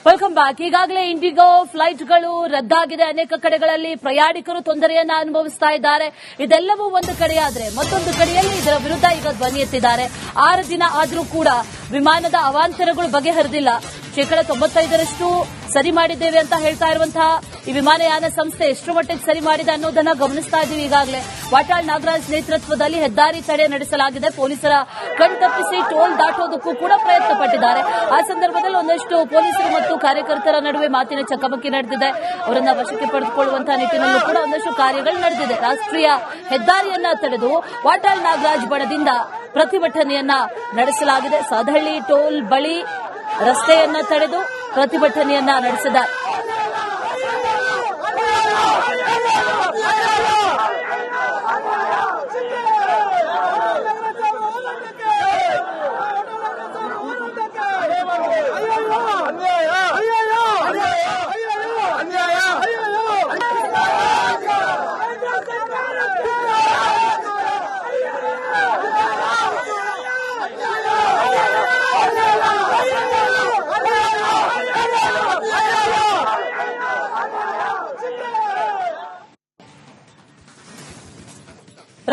Welcome back. ಈಗಾಗಲೇ IndiGo ಫ್ಲೈಟ್ಗಳು ರದ್ದಾಗಿದೆ. ಅನೇಕ ಕಡೆಗಳಲ್ಲಿ ಪ್ರಯಾಣಿಕರು ತೊಂದರೆಯನ್ನ ಅನುಭವಿಸ್ತಾ ಇದ್ದಾರೆ. ಇದೆಲ್ಲವೂ ಒಂದು ಕಡೆಯಾದ್ರೆ ಮತ್ತೊಂದು ಕಡೆಯಲ್ಲಿ ಇದರ ವಿರುದ್ಧ ಈಗ ಧ್ವನಿ ಎತ್ತಿದ್ದಾರೆ. 6 ದಿನ ಆದರೂ ಕೂಡ ವಿಮಾನದ ಅವಾಂತರಗಳು ಬಗೆಹರಿದಿಲ್ಲ. 95% ಸರಿ ಮಾಡಿದ್ದೇವೆ ಅಂತ ಹೇಳ್ತಾ ಇರುವಂತಹ ಈ ವಿಮಾನಯಾನ ಸಂಸ್ಥೆ ಎಷ್ಟು ಮಟ್ಟಿಗೆ ಸರಿ ಮಾಡಿದೆ ಅನ್ನೋದನ್ನ ಗಮನಿಸ್ತಾ ಇದ್ದೀವಿ. ಈಗಾಗಲೇ ವಾಟಾಳ್ ನಾಗರಾಜ್ ನೇತೃತ್ವದಲ್ಲಿ ಹೆದ್ದಾರಿ ತಡೆ ನಡೆಸಲಾಗಿದೆ. ಪೊಲೀಸರ ಕಣ್ತಪ್ಪಿಸಿ ಟೋಲ್ ದಾಟೋದಕ್ಕೂ ಕೂಡ ಪ್ರಯತ್ನ ಪಟ್ಟಿದ್ದಾರೆ. ಆ ಸಂದರ್ಭದಲ್ಲಿ ಒಂದಷ್ಟು ಪೊಲೀಸರು ಮತ್ತು ಕಾರ್ಯಕರ್ತರ ನಡುವೆ ಮಾತಿನ ಚಕಮಕಿ ನಡೆದಿದೆ. ಅವರನ್ನ ವಶಕ್ಕೆ ಪಡೆದುಕೊಳ್ಳುವಂತಹ ನಿಟ್ಟಿನಲ್ಲೂ ಕೂಡ ಒಂದಷ್ಟು ಕಾರ್ಯಗಳು ನಡೆದಿದೆ. ರಾಷ್ಟ್ರೀಯ ಹೆದ್ದಾರಿಯನ್ನ ತಡೆದು ವಾಟಾಳ್ ನಾಗರಾಜ್ ಬಣದಿಂದ ಪ್ರತಿಭಟನೆಯನ್ನ ನಡೆಸಲಾಗಿದೆ. ಸಾದಹಳ್ಳಿ ಟೋಲ್ ಬಳಿ ರಸ್ತೆಯನ್ನ ತಡೆದು ಪ್ರತಿಭಟನೆಯನ್ನ ನಡೆಸಿದ್ದಾರೆ.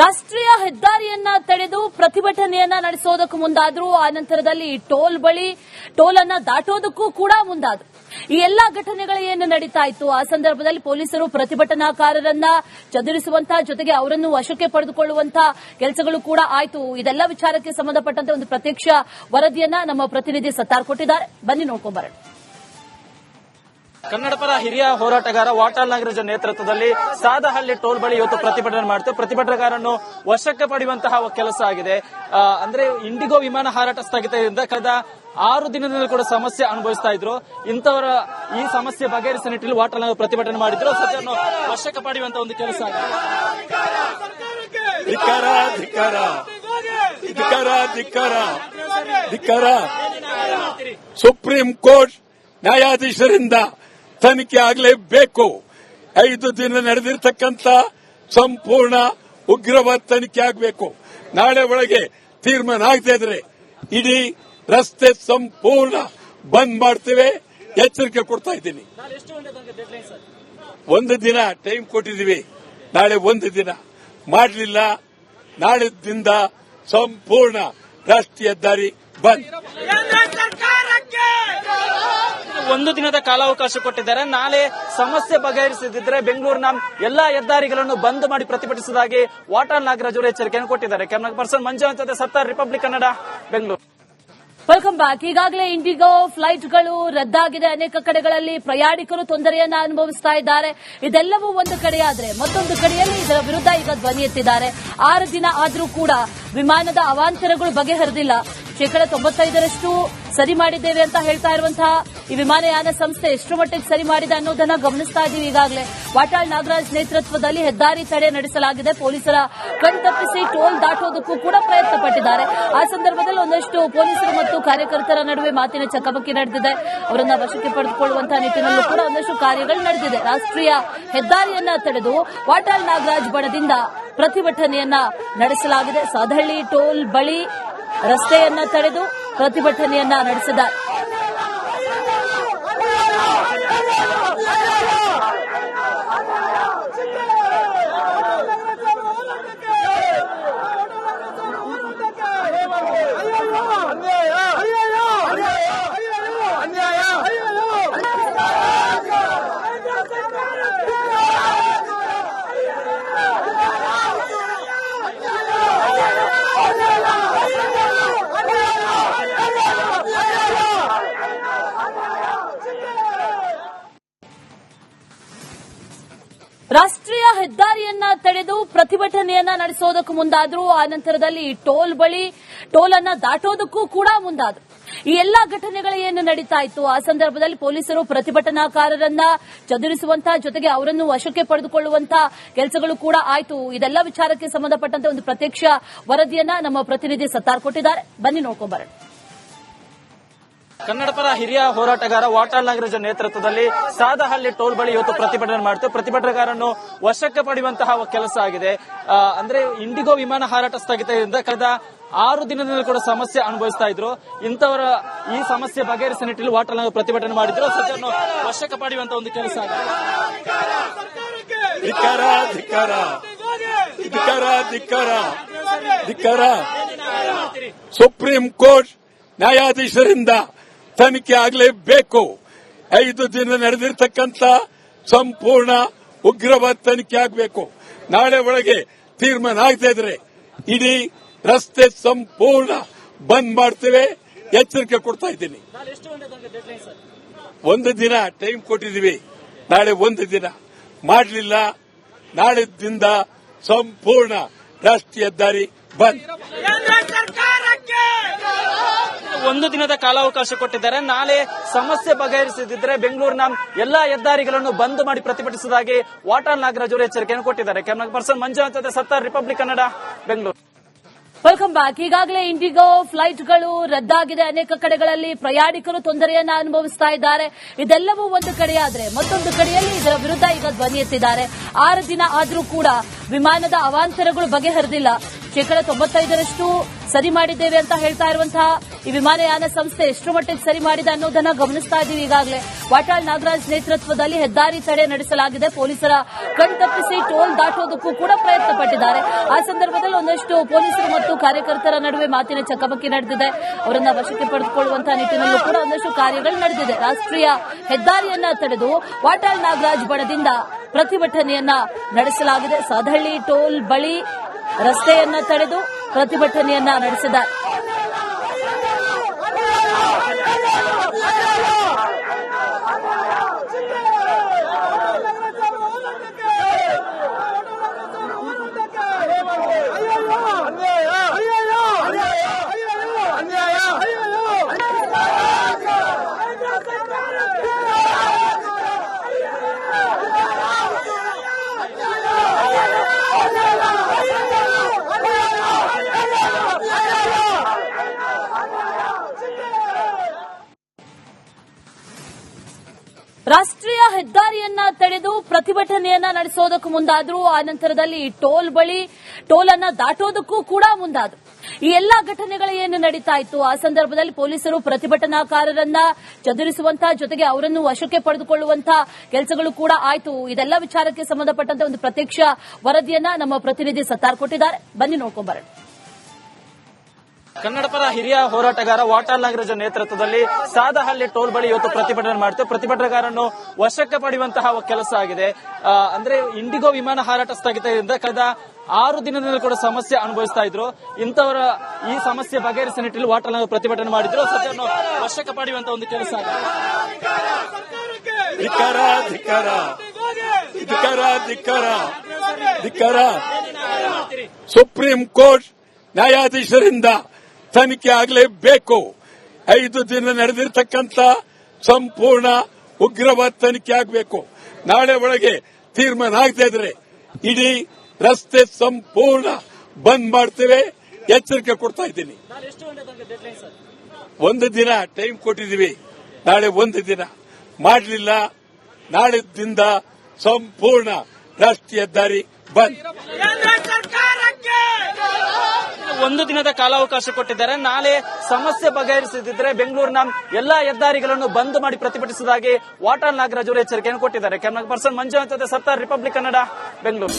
ರಾಷ್ಟ್ರೀಯ ಹೆದ್ದಾರಿಯನ್ನ ತಡೆದು ಪ್ರತಿಭಟನೆಯನ್ನ ನಡೆಸೋದಕ್ಕೂ ಮುಂದಾದ್ರು. ಆ ನಂತರದಲ್ಲಿ ಟೋಲ್ ಬಳಿ ಟೋಲ್ ಅನ್ನ ದಾಟೋದಕ್ಕೂ ಕೂಡ ಮುಂದಾದ್ರು. ಈ ಎಲ್ಲಾ ಘಟನೆಗಳು ಏನು ನಡೀತಾ ಇತ್ತು, ಆ ಸಂದರ್ಭದಲ್ಲಿ ಪೊಲೀಸರು ಪ್ರತಿಭಟನಾಕಾರರನ್ನ ಚದುರಿಸುವಂತಹ ಜೊತೆಗೆ ಅವರನ್ನು ವಶಕ್ಕೆ ಪಡೆದುಕೊಳ್ಳುವಂತಹ ಕೆಲಸಗಳು ಕೂಡ ಆಯಿತು. ಇದೆಲ್ಲ ವಿಚಾರಕ್ಕೆ ಸಂಬಂಧಪಟ್ಟಂತೆ ಒಂದು ಪ್ರತ್ಯಕ್ಷ ವರದಿಯನ್ನ ನಮ್ಮ ಪ್ರತಿನಿಧಿ ಸತ್ತಾರ್ ಕೊಟ್ಟಿದ್ದಾರೆ. ಬನ್ನಿ ನೋಡ್ಕೊಂಡ್ ಬರೋಣ. ಕನ್ನಡ ಪರ ಹಿರಿಯ ಹೋರಾಟಗಾರ ವಾಟಾಳ್ ನಾಗರಾಜ್ ನೇತೃತ್ವದಲ್ಲಿ ಸಾದಹಳ್ಳಿ ಟೋಲ್ ಬಳಿ ಇವತ್ತು ಪ್ರತಿಭಟನೆ ಮಾಡ್ತೇವೆ. ಪ್ರತಿಭಟನೆಗಾರನ್ನು ವಶಕ್ಕೆ ಪಡೆಯುವಂತಹ ಕೆಲಸ ಆಗಿದೆ. ಅಂದ್ರೆ ಇಂಡಿಗೋ ವಿಮಾನ ಹಾರಾಟ ಸ್ಥಗಿತದಿಂದ ಕಳೆದ 6 ದಿನದಿಂದ ಕೂಡ ಸಮಸ್ಯೆ ಅನುಭವಿಸ್ತಾ ಇದ್ರು. ಇಂಥವರ ಈ ಸಮಸ್ಯೆ ಬಗೆಹರಿಸುವ ನಿಟ್ಟಿನಲ್ಲಿ ವಾಟಾಳ್ ನಾಗರಾಜ್ ಪ್ರತಿಭಟನೆ ಮಾಡಿದ್ರು. ಸದ್ಯವನ್ನು ವಶಕ್ಕೆ ಪಡೆಯುವಂತಹ ಒಂದು ಕೆಲಸ ಆಗಿದೆ. ಸುಪ್ರೀಂ ಕೋರ್ಟ್ ನ್ಯಾಯಾಧೀಶರಿಂದ ತನಿಖೆ ಆಗಲೇಬೇಕು. 5 ದಿನ ನಡೆದಿರ್ತಕ್ಕಂಥ ಸಂಪೂರ್ಣ ಉಗ್ರವಾದ ತನಿಖೆ ಆಗಬೇಕು. ನಾಳೆ ಒಳಗೆ ತೀರ್ಮಾನ ಆಗದೆ ಇದ್ರೆ ಇಡೀ ರಸ್ತೆ ಸಂಪೂರ್ಣ ಬಂದ್ ಮಾಡ್ತೇವೆ. ಎಚ್ಚರಿಕೆ ಕೊಡ್ತಾ ಇದ್ದೀನಿ. 1 ದಿನ ಟೈಮ್ ಕೊಟ್ಟಿದ್ದೀವಿ. ನಾಳೆ 1 ದಿನ ಮಾಡಲಿಲ್ಲ, ನಾಳೆದಿಂದ ಸಂಪೂರ್ಣ ರಾಷ್ಟ್ರೀಯ ಹೆದ್ದಾರಿ ಬಂದ್. 1 ದಿನದ ಕಾಲಾವಕಾಶ ಕೊಟ್ಟಿದ್ದಾರೆ. ನಾಳೆ ಸಮಸ್ಯೆ ಬಗೆಹರಿಸದಿದ್ದರೆ ಬೆಂಗಳೂರಿನ ಎಲ್ಲಾ ಹೆದ್ದಾರಿಗಳನ್ನು ಬಂದ್ ಮಾಡಿ ಪ್ರತಿಭಟಿಸುವುದಾಗಿ ವಾಟಾಳ್ ನಾಗರಾಜ್ ಅವರು ಎಚ್ಚರಿಕೆಯನ್ನು ಕೊಟ್ಟಿದ್ದಾರೆ. ಕ್ಯಾಮರಾ ಪರ್ಸನ್ ಮಂಜುನಾಥ್ ಜೊತೆ Sattar, Republic Kannada, Bengaluru. Welcome back. ಈಗಾಗಲೇ ಇಂಡಿಗೋ ಫ್ಲೈಟ್ಗಳು ರದ್ದಾಗಿದೆ. ಅನೇಕ ಕಡೆಗಳಲ್ಲಿ ಪ್ರಯಾಣಿಕರು ತೊಂದರೆಯನ್ನ ಅನುಭವಿಸ್ತಾ ಇದ್ದಾರೆ. ಇದೆಲ್ಲವೂ ಒಂದು ಕಡೆಯಾದ್ರೆ ಮತ್ತೊಂದು ಕಡೆಯಲ್ಲಿ ಇದರ ವಿರುದ್ಧ ಈಗ ಧ್ವನಿ ಎತ್ತಿದ್ದಾರೆ. 6 ದಿನ ಆದರೂ ಕೂಡ ವಿಮಾನದ ಅವಾಂತರಗಳು ಬಗೆಹರಿದಿಲ್ಲ. 95% ಸರಿ ಮಾಡಿದ್ದೇವೆ ಅಂತ ಹೇಳ್ತಾ ಇರುವಂತಹ ಈ ವಿಮಾನಯಾನ ಸಂಸ್ಥೆ ಎಷ್ಟು ಮಟ್ಟಿಗೆ ಸರಿ ಮಾಡಿದೆ ಅನ್ನೋದನ್ನ ಗಮನಿಸ್ತಾ ಇದ್ದೀವಿ. ಈಗಾಗಲೇ ವಾಟಾಳ್ ನಾಗರಾಜ್ ನೇತೃತ್ವದಲ್ಲಿ ಹೆದ್ದಾರಿ ತಡೆ ನಡೆಸಲಾಗಿದೆ. ಪೊಲೀಸರ ಕಣ್ತಪ್ಪಿಸಿ ಟೋಲ್ ದಾಟೋದಕ್ಕೂ ಕೂಡ ಪ್ರಯತ್ನ ಪಟ್ಟಿದ್ದಾರೆ. ಆ ಸಂದರ್ಭದಲ್ಲಿ ಒಂದಷ್ಟು ಪೊಲೀಸರು ಮತ್ತು ಕಾರ್ಯಕರ್ತರ ನಡುವೆ ಮಾತಿನ ಚಕಮಕಿ ನಡೆದಿದೆ. ಅವರನ್ನ ವಶಕ್ಕೆ ಪಡೆದುಕೊಳ್ಳುವಂತಹ ನಿಟ್ಟಿನಲ್ಲೂ ಕೂಡ ಒಂದಷ್ಟು ಕಾರ್ಯಗಳು ನಡೆದಿದೆ. ರಾಷ್ಟ್ರೀಯ ಹೆದ್ದಾರಿಯನ್ನ ತಡೆದು ವಾಟಾಳ್ ನಾಗರಾಜ್ ಬಣದಿಂದ ಪ್ರತಿಭಟನೆಯನ್ನ ನಡೆಸಲಾಗಿದೆ. ಸಾದಹಳ್ಳಿ ಟೋಲ್ ಬಳಿ ರಸ್ತೆಯನ್ನ ತಡೆದು ಪ್ರತಿಭಟನೆಯನ್ನ ನಡೆಸಿದ್ದಾರೆ. ರಾಷ್ಟ್ರೀಯ ಹೆದ್ದಾರಿಯನ್ನ ತಡೆದು ಪ್ರತಿಭಟನೆಯನ್ನ ನಡೆಸೋದಕ್ಕೂ ಮುಂದಾದ್ರು. ಆ ನಂತರದಲ್ಲಿ ಟೋಲ್ ಬಳಿ ಟೋಲ್ ಅನ್ನ ದಾಟೋದಕ್ಕೂ ಕೂಡ ಮುಂದಾದ್ರು. ಈ ಎಲ್ಲಾ ಘಟನೆಗಳು ಏನು ನಡೀತಾ ಇತ್ತು, ಆ ಸಂದರ್ಭದಲ್ಲಿ ಪೊಲೀಸರು ಪ್ರತಿಭಟನಾಕಾರರನ್ನ ಚದುರಿಸುವಂತಹ ಜೊತೆಗೆ ಅವರನ್ನು ವಶಕ್ಕೆ ಪಡೆದುಕೊಳ್ಳುವಂತಹ ಕೆಲಸಗಳು ಕೂಡ ಆಯಿತು. ಇದೆಲ್ಲ ವಿಚಾರಕ್ಕೆ ಸಂಬಂಧಪಟ್ಟಂತೆ ಒಂದು ಪ್ರತ್ಯಕ್ಷ ವರದಿಯನ್ನ ನಮ್ಮ ಪ್ರತಿನಿಧಿ ಸತ್ತಾರ್ ಕೊಟ್ಟಿದ್ದಾರೆ. ಬನ್ನಿ ನೋಡ್ಕೊಂಡ್ ಬರೋಣ. ಕನ್ನಡ ಪರ ಹಿರಿಯ ಹೋರಾಟಗಾರ ವಾಟಾಳ್ ನಾಗರಾಜ್ ನೇತೃತ್ವದಲ್ಲಿ ಸಾದಹಳ್ಳಿ ಟೋಲ್ ಬಳಿ ಇವತ್ತು ಪ್ರತಿಭಟನೆ ಮಾಡ್ತೇವೆ. ಪ್ರತಿಭಟನೆಗಾರನ್ನು ವಶಕ್ಕೆ ಪಡೆಯುವಂತಹ ಕೆಲಸ ಆಗಿದೆ. ಅಂದ್ರೆ ಇಂಡಿಗೋ ವಿಮಾನ ಹಾರಾಟ ಸ್ಥಗಿತದಿಂದ ಕಳೆದ 6 ದಿನದಿಂದ ಕೂಡ ಸಮಸ್ಯೆ ಅನುಭವಿಸ್ತಾ ಇದ್ರು. ಇಂಥವರ ಈ ಸಮಸ್ಯೆ ಬಗೆಹರಿಸುವ ನಿಟ್ಟಿನಲ್ಲಿ ವಾಟಾಳ್ ನಾಗರಾಜ್ ಪ್ರತಿಭಟನೆ ಮಾಡಿದ್ರು. ಸದ್ಯವನ್ನು ವಶಕ್ಕೆ ಪಡೆಯುವಂತ ಒಂದು ಕೆಲಸ ಆಗಿದೆ. ಧಿಕ್ಕಾರ ಧಿಕ್ಕಾರ ಧಿಕ್ಕಾರ ಧಿಕ್ಕಾರ ಧಿಕ್ಕಾರ. ಸುಪ್ರೀಂ ಕೋರ್ಟ್ ನ್ಯಾಯಾಧೀಶರಿಂದ ತನಿಖೆ ಆಗಲೇಬೇಕು. 5 ದಿನ ನಡೆದಿರ್ತಕ್ಕಂಥ ಸಂಪೂರ್ಣ ಉಗ್ರವಾದ ತನಿಖೆ ಆಗಬೇಕು. ನಾಳೆ ಒಳಗೆ ತೀರ್ಮಾನ ಆಗದೇ ಇದ್ರೆ ಇಡೀ ರಸ್ತೆ ಸಂಪೂರ್ಣ ಬಂದ್ ಮಾಡ್ತೇವೆ, ಎಚ್ಚರಿಕೆ ಕೊಡ್ತಾ ಇದ್ದೀನಿ. 1 ದಿನ ಟೈಮ್ ಕೊಟ್ಟಿದ್ದೀವಿ. ನಾಳೆ 1 ದಿನ ಮಾಡಲಿಲ್ಲ, ನಾಳೆದಿಂದ ಸಂಪೂರ್ಣ ರಾಷ್ಟ್ರೀಯ ಹೆದ್ದಾರಿ ಬಂದ್. 1 ದಿನದ ಕಾಲಾವಕಾಶ ಕೊಟ್ಟಿದ್ದಾರೆ. ನಾಳೆ ಸಮಸ್ಯೆ ಬಗೆಹರಿಸದಿದ್ದರೆ ಬೆಂಗಳೂರಿನ ಎಲ್ಲಾ ಹೆದ್ದಾರಿಗಳನ್ನು ಬಂದ್ ಮಾಡಿ ಪ್ರತಿಭಟಿಸುವುದಾಗಿ ವಾಟಾಳ್ ನಾಗರಾಜ್ ಅವರು ಎಚ್ಚರಿಕೆಯನ್ನು ಕೊಟ್ಟಿದ್ದಾರೆ. ಕ್ಯಾಮರಾ ಪರ್ಸನ್ ಮಂಜುನಾಥ್ ಜೊತೆ Sattar, Republic Kannada, Bengaluru. Welcome back. ಈಗಾಗಲೇ ಇಂಡಿಗೋ ಫ್ಲೈಟ್ಗಳು ರದ್ದಾಗಿದೆ. ಅನೇಕ ಕಡೆಗಳಲ್ಲಿ ಪ್ರಯಾಣಿಕರು ತೊಂದರೆಯನ್ನ ಅನುಭವಿಸ್ತಾ ಇದ್ದಾರೆ. ಇದೆಲ್ಲವೂ ಒಂದು ಕಡೆಯಾದ್ರೆ ಮತ್ತೊಂದು ಕಡೆಯಲ್ಲಿ ಇದರ ವಿರುದ್ಧ ಈಗ ಧ್ವನಿ ಎತ್ತಿದ್ದಾರೆ. 6 ದಿನ ಆದರೂ ಕೂಡ ವಿಮಾನದ ಅವಾಂತರಗಳು ಬಗೆಹರಿದಿಲ್ಲ. 95% ಸರಿ ಮಾಡಿದ್ದೇವೆ ಅಂತ ಹೇಳ್ತಾ ಇರುವಂತಹ ಈ ವಿಮಾನಯಾನ ಸಂಸ್ಥೆ ಎಷ್ಟು ಮಟ್ಟಿಗೆ ಸರಿ ಮಾಡಿದೆ ಅನ್ನೋದನ್ನ ಗಮನಿಸ್ತಾ ಇದ್ದೀವಿ. ಈಗಾಗಲೇ ವಾಟಾಳ್ ನಾಗರಾಜ್ ನೇತೃತ್ವದಲ್ಲಿ ಹೆದ್ದಾರಿ ತಡೆ ನಡೆಸಲಾಗಿದೆ. ಪೊಲೀಸರ ಕಣ್ತಪ್ಪಿಸಿ ಟೋಲ್ ದಾಟೋದಕ್ಕೂ ಕೂಡ ಪ್ರಯತ್ನ ಪಟ್ಟಿದ್ದಾರೆ. ಆ ಸಂದರ್ಭದಲ್ಲಿ ಒಂದಷ್ಟು ಪೊಲೀಸರು ಮತ್ತು ಕಾರ್ಯಕರ್ತರ ನಡುವೆ ಮಾತಿನ ಚಕಮಕಿ ನಡೆದಿದೆ. ಅವರನ್ನ ವಶಕ್ಕೆ ಪಡೆದುಕೊಳ್ಳುವಂತಹ ನಿಟ್ಟಿನಲ್ಲೂ ಕೂಡ ಒಂದಷ್ಟು ಕಾರ್ಯಗಳು ನಡೆದಿದೆ. ರಾಷ್ಟ್ರೀಯ ಹೆದ್ದಾರಿಯನ್ನ ತಡೆದು ವಾಟಾಳ್ ನಾಗರಾಜ್ ಬಣದಿಂದ ಪ್ರತಿಭಟನೆಯನ್ನ ನಡೆಸಲಾಗಿದೆ. ಸದಹಳ್ಳಿ ಟೋಲ್ ಬಳಿ ರಸ್ತೆಯನ್ನ ತಡೆದು ಪ್ರತಿಭಟನೆಯನ್ನ ನಡೆಸಿದ್ದಾರೆ. ರಾಷ್ಟ್ರೀಯ ಹೆದ್ದಾರಿಯನ್ನ ತಡೆದು ಪ್ರತಿಭಟನೆಯನ್ನ ನಡೆಸೋದಕ್ಕೂ ಮುಂದಾದ್ರು. ಆ ನಂತರದಲ್ಲಿ ಟೋಲ್ ಬಳಿ ಟೋಲ್ ಅನ್ನ ದಾಟೋದಕ್ಕೂ ಕೂಡ ಮುಂದಾದ್ರು. ಈ ಎಲ್ಲಾ ಘಟನೆಗಳು ಏನು ನಡೀತಾ ಇತ್ತು, ಆ ಸಂದರ್ಭದಲ್ಲಿ ಪೊಲೀಸರು ಪ್ರತಿಭಟನಾಕಾರರನ್ನ ಚದುರಿಸುವಂತಹ ಜೊತೆಗೆ ಅವರನ್ನು ವಶಕ್ಕೆ ಪಡೆದುಕೊಳ್ಳುವಂತಹ ಕೆಲಸಗಳು ಕೂಡ ಆಯಿತು. ಇದೆಲ್ಲ ವಿಚಾರಕ್ಕೆ ಸಂಬಂಧಪಟ್ಟಂತೆ ಒಂದು ಪ್ರತ್ಯಕ್ಷ ವರದಿಯನ್ನ ನಮ್ಮ ಪ್ರತಿನಿಧಿ ಸತ್ತಾರ್ ಕೊಟ್ಟಿದ್ದಾರೆ. ಬನ್ನಿ ನೋಡ್ಕೊಂಡ್ಬರೋಣ. ಕನ್ನಡ ಪರ ಹಿರಿಯ ಹೋರಾಟಗಾರ ವಾಟಾಳ್ ನಾಗರಾಜ್ ನೇತೃತ್ವದಲ್ಲಿ ಸಾದಹಳ್ಳಿ ಟೋಲ್ ಬಳಿ ಇವತ್ತು ಪ್ರತಿಭಟನೆ ಮಾಡಿತು. ಪ್ರತಿಭಟನೆಗಾರನ್ನು ವಶಕ್ಕೆ ಪಡೆಯುವಂತಹ ಕೆಲಸ ಆಗಿದೆ. ಅಂದ್ರೆ ಇಂಡಿಗೋ ವಿಮಾನ ಹಾರಾಟ ಸ್ಥಗಿತದಿಂದ ಕಳೆದ 6 ದಿನದಿಂದ ಕೂಡ ಸಮಸ್ಯೆ ಅನುಭವಿಸ್ತಾ ಇದ್ರು. ಇಂಥವರ ಈ ಸಮಸ್ಯೆ ಬಗೆಹರಿಸುವ ನಿಟ್ಟಿನಲ್ಲಿ ವಾಟಾಳ್ ನಾಗರಾಜ್ ಪ್ರತಿಭಟನೆ ಮಾಡಿದ್ರು. ಸದ್ಯವನ್ನು ವಶಕ್ಕೆ ಪಡೆಯುವಂತಹ ಒಂದು ಕೆಲಸ ಆಗಿದೆ. ಧಿಕ್ಕಾರ ಧಿಕ್ಕಾರ ಧಿಕ್ಕಾರ ಧಿಕ್ಕಾರ ಧಿಕ್ಕಾರ. ಸುಪ್ರೀಂ ಕೋರ್ಟ್ ನ್ಯಾಯಾಧೀಶರಿಂದ ತನಿಖೆ ಆಗಲೇಬೇಕು. 5 ದಿನ ನಡೆದಿರ್ತಕ್ಕಂಥ ಸಂಪೂರ್ಣ ಉಗ್ರವಾದ ತನಿಖೆ ಆಗಬೇಕು. ನಾಳೆ ಒಳಗೆ ತೀರ್ಮಾನ ಆಗದೇ ಇದ್ರೆ ಇಡೀ ರಸ್ತೆ ಸಂಪೂರ್ಣ ಬಂದ್ ಮಾಡ್ತೇವೆ, ಎಚ್ಚರಿಕೆ ಕೊಡ್ತಾ ಇದ್ದೀನಿ. 1 ದಿನ ಟೈಮ್ ಕೊಟ್ಟಿದ್ದೀವಿ. ನಾಳೆ 1 ದಿನ ಮಾಡಲಿಲ್ಲ, ನಾಳೆದಿಂದ ಸಂಪೂರ್ಣ ರಾಷ್ಟ್ರೀಯ ಹೆದ್ದಾರಿ ಬಂದ್. 1 ದಿನದ ಕಾಲಾವಕಾಶ ಕೊಟ್ಟಿದ್ದಾರೆ. ನಾಳೆ ಸಮಸ್ಯೆ ಬಗೆಹರಿಸದಿದ್ದರೆ ಬೆಂಗಳೂರಿನ ಎಲ್ಲಾ ಹೆದ್ದಾರಿಗಳನ್ನು ಬಂದ್ ಮಾಡಿ ಪ್ರತಿಭಟಿಸುವುದಾಗಿ ವಾಟಾಳ್ ನಾಗರಾಜ್ ಅವರು ಎಚ್ಚರಿಕೆಯನ್ನು ಕೊಟ್ಟಿದ್ದಾರೆ. ಕ್ಯಾಮರಾ ಪರ್ಸನ್ ಮಂಜುನಾಥ್ ಜೊತೆ ಸತ್ತಾರ್, ರಿಪಬ್ಲಿಕ್ ಕನ್ನಡ, ಬೆಂಗಳೂರು.